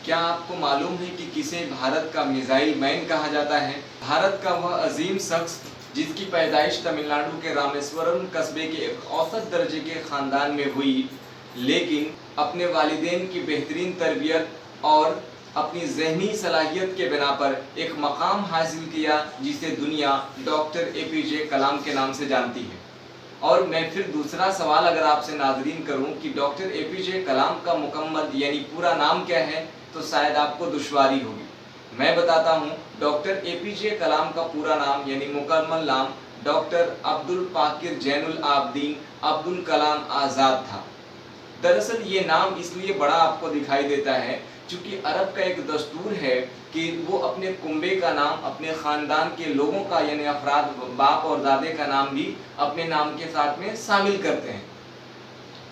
क्या आपको मालूम है कि किसे भारत का मिसाइल मैन कहा जाता है? भारत का वह अजीम शख्स जिसकी पैदाइश तमिलनाडु के रामेश्वरम कस्बे के एक औसत दर्जे के ख़ानदान में हुई, लेकिन अपने वालिदैन की बेहतरीन तरबियत और अपनी ज़हनी सलाहियत के बिना पर एक मकाम हासिल किया जिसे दुनिया डॉक्टर APJ कलाम के नाम से जानती है। और मैं फिर दूसरा सवाल अगर आपसे नाज़रीन करूं कि डॉक्टर APJ कलाम का मुकम्मल यानी पूरा नाम क्या है, तो शायद आपको दुश्वारी होगी। मैं बताता हूं, डॉक्टर APJ कलाम का पूरा नाम यानी मुकम्मल नाम डॉक्टर अब्दुल पाकिर जैनुल आबदीन अब्दुल कलाम आज़ाद था। दरअसल ये नाम इसलिए बड़ा आपको दिखाई देता है क्योंकि अरब का एक दस्तूर है कि वो अपने कुंबे का नाम अपने ख़ानदान के लोगों का यानी अफराद बाप और दादे का नाम भी अपने नाम के साथ में शामिल करते हैं।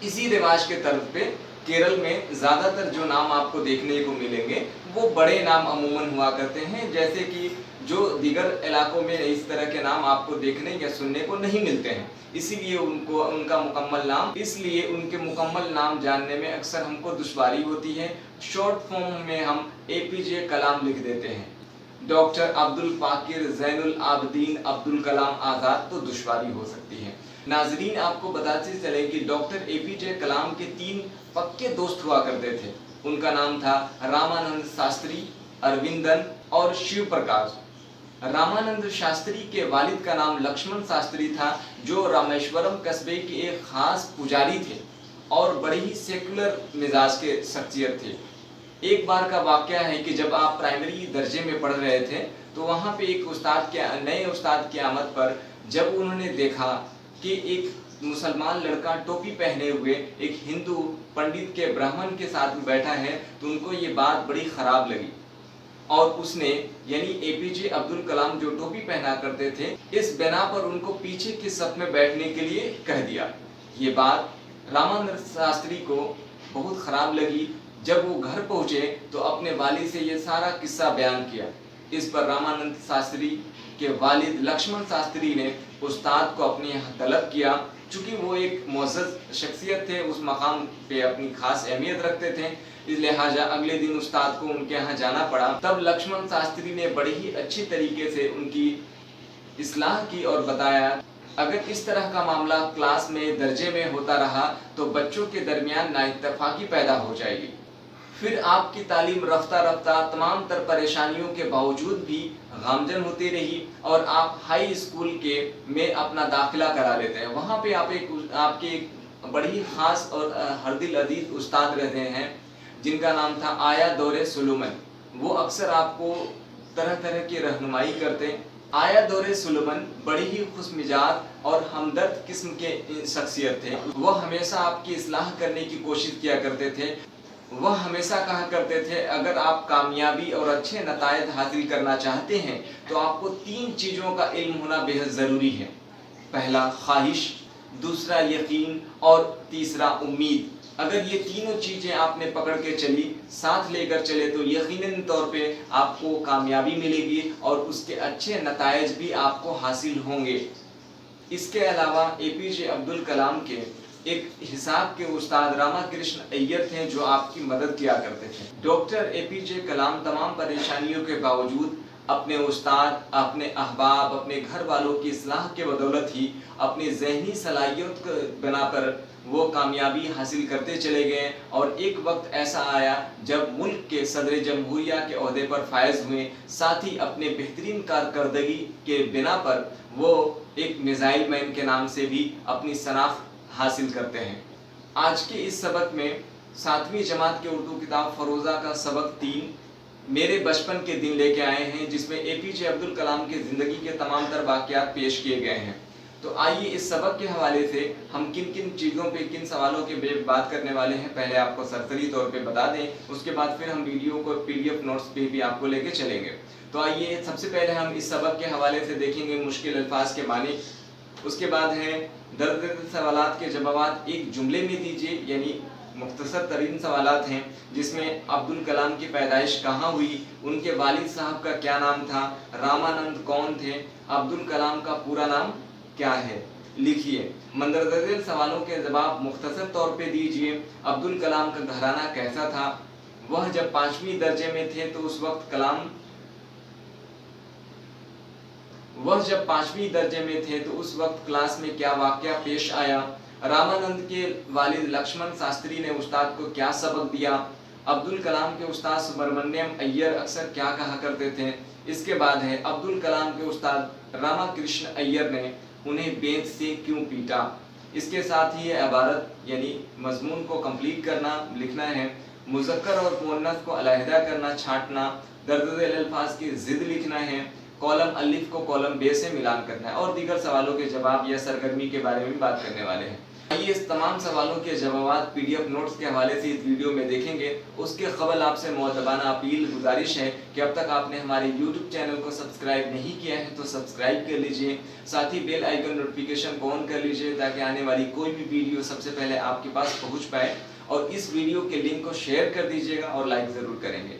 इसी रिवाज के तर्ज पे केरल में ज़्यादातर जो नाम आपको देखने को मिलेंगे वो बड़े नाम अमूमन हुआ करते हैं, जैसे कि जो दीगर इलाकों में इस तरह के नाम आपको देखने या सुनने को नहीं मिलते हैं। इसीलिए उनके मुकम्मल नाम जानने में अक्सर हमको दुश्वारी होती है। शॉर्ट फॉर्म में हम APJ कलाम लिख देते हैं। डॉक्टर अब्दुल पाकिर जैनुल आबदीन अब्दुल कलाम आज़ाद तो दुश्वारी हो सकती है। नाजरीन, आपको बताते चले कि डॉक्टर APJ कलाम के 3 पक्के दोस्त हुआ करते थे। उनका नाम था रामानंद शास्त्री, अरविंदन और शिव प्रकाश। रामानंद शास्त्री के वालिद का नाम लक्ष्मण शास्त्री था, जो रामेश्वरम कस्बे के एक खास पुजारी थे और बड़े ही सेकुलर मिजाज के शख्सियत थे। एक बार का वाक़या है कि जब आप प्राइमरी दर्जे में पढ़ रहे थे तो वहाँ पे एक नए उस्ताद की आमद पर जब उन्होंने देखा कि एक मुसलमान लड़का टोपी पहने हुए एक हिंदू पंडित के ब्राह्मण के साथ में बैठा है, तो उनको ये बात बड़ी ख़राब लगी और उसने यानी APJ अब्दुल कलाम जो टोपी पहना करते थे, इस बिना पर उनको पीछे के सफ में बैठने के लिए कह दिया। ये बात रामानंद शास्त्री को बहुत ख़राब लगी। जब वो घर पहुँचे तो अपने वालिद से ये सारा किस्सा बयान किया। इस पर रामानंद शास्त्री के वालिद लक्ष्मण शास्त्री ने उस्ताद को अपने यहाँ तलब किया। चूँकि वो एक मुअज़्ज़ज़ शख्सियत थे, उस मकाम पे अपनी खास अहमियत रखते थे, इस लिहाजा अगले दिन उस्ताद को उनके यहाँ जाना पड़ा। तब लक्ष्मण शास्त्री ने बड़े ही अच्छी तरीके से उनकी इस्लाह की और बताया, अगर इस तरह का मामला क्लास में दर्जे में होता रहा तो बच्चों के दरमियान नाइत्तेफाकी पैदा हो जाएगी। फिर आपकी तालीम रफ्ता रफ्ता तमाम तर परेशानियों के बावजूद भी गामजन होती रही और आप हाई स्कूल में अपना दाखिला करा लेते हैं। वहाँ पे आपके एक बड़ी ख़ास और हरदिल अजीज उस्ताद रहते हैं जिनका नाम था आया दौरे सुलेमान। वो अक्सर आपको तरह तरह की रहनुमाई करते। आया दौरे सुलेमान बड़ी ही खुशमिजाज और हमदर्द किस्म के शख्सियत थे। वह हमेशा आपकी इस्लाह करने की कोशिश किया करते थे। वह हमेशा कहा करते थे, अगर आप कामयाबी और अच्छे नतायज हासिल करना चाहते हैं तो आपको 3 चीज़ों का इल्म होना बेहद ज़रूरी है। पहला ख्वाहिश, दूसरा यकीन और तीसरा उम्मीद। अगर ये तीनों चीज़ें आपने पकड़ के चली, साथ लेकर चले, तो यकीनन तौर पे आपको कामयाबी मिलेगी और उसके अच्छे नतायज भी आपको हासिल होंगे। इसके अलावा APJ अब्दुल कलाम के एक हिसाब के उस्ताद रामाकृष्ण अय्यर थे जो आपकी मदद किया करते थे। डॉक्टर APJ कलाम तमाम परेशानियों के बावजूद अपने उस्ताद, अपने अहबाब, अपने घर वालों की इस्लाह के बदौलत ही अपनी ज़हनी सलाहियत के बिना पर वो कामयाबी हासिल करते चले गए। और एक वक्त ऐसा आया जब मुल्क के सदर जमहूरिया के ओहदे पर फायज हुए, साथ ही अपने बेहतरीन कारकर्दगी के बिना पर वो एक मिसाइल मैन के नाम से भी अपनी शनाख्त हासिल करते हैं। आज के इस सबक में 7वीं जमात के उर्दू किताब फ़रोज़ा का सबक 3 मेरे बचपन के दिन लेके आए हैं, जिसमें APJ अब्दुल कलाम की ज़िंदगी के तमाम तर वाक़यात पेश किए गए हैं। तो आइए इस सबक के हवाले से हम किन किन चीज़ों पे, किन सवालों के बात करने वाले हैं, पहले आपको सरसरी तौर पे बता दें। उसके बाद फिर हम वीडियो को PDF नोट्स पे भी आपको लेके चलेंगे। तो आइए सबसे पहले हम इस सबक के हवाले से देखेंगे मुश्किल अल्फाज के मानी। उसके बाद है दर्द सवालात के जवाब एक जुमले में दीजिए, यानी मुख्तसर तरीन सवालात हैं जिसमें अब्दुल कलाम की पैदाइश कहाँ हुई, उनके वालिद साहब का क्या नाम था, रामानंद कौन थे, अब्दुल कलाम का पूरा नाम क्या है, लिखिए। मंदरज़ेल सवालों के जवाब मुख्तसर तौर पे दीजिए। अब्दुल कलाम का घराना कैसा था, वह जब 5वीं दर्जे में थे तो उस वक्त कलाम वह जब 5वीं दर्जे में थे तो उस वक्त क्लास में क्या वाकया पेश आया? रामानंद के वालिद लक्ष्मण शास्त्री ने उस्ताद को क्या सबक दिया? अब्दुल कलाम के उस्ताद सुब्रमण्यम अय्यर अक्सर क्या कहा करते थे? इसके बाद है अब्दुल कलाम के उस्ताद रामाकृष्ण अय्यर ने उन्हें बेंच से क्यों पीटा? इसके साथ ही ये इबारत यानी मजमून को कंप्लीट करना, लिखना है। मुज़क्कर और मुअन्नस को अलहदा करना, छांटना, दर्ज झेल अल्फाज की जिद लिखना है, कॉलम अलिफ को कॉलम बे से मिलान करना है और दीगर सवालों के जवाब या सरगर्मी के बारे में बात करने वाले हैं। आइए इस तमाम सवालों के जवाब PDF नोट्स के हवाले से इस वीडियो में देखेंगे। उसके कबल आपसे मुअद्दबाना अपील गुजारिश है कि अब तक आपने हमारे YouTube चैनल को सब्सक्राइब नहीं किया है तो सब्सक्राइब कर लीजिए, साथ ही बेल आइकन नोटिफिकेशन को ऑन कर लीजिए ताकि आने वाली कोई भी वीडियो सबसे पहले आपके पास पहुँच पाए। और इस वीडियो के लिंक को शेयर कर दीजिएगा और लाइक ज़रूर करेंगे।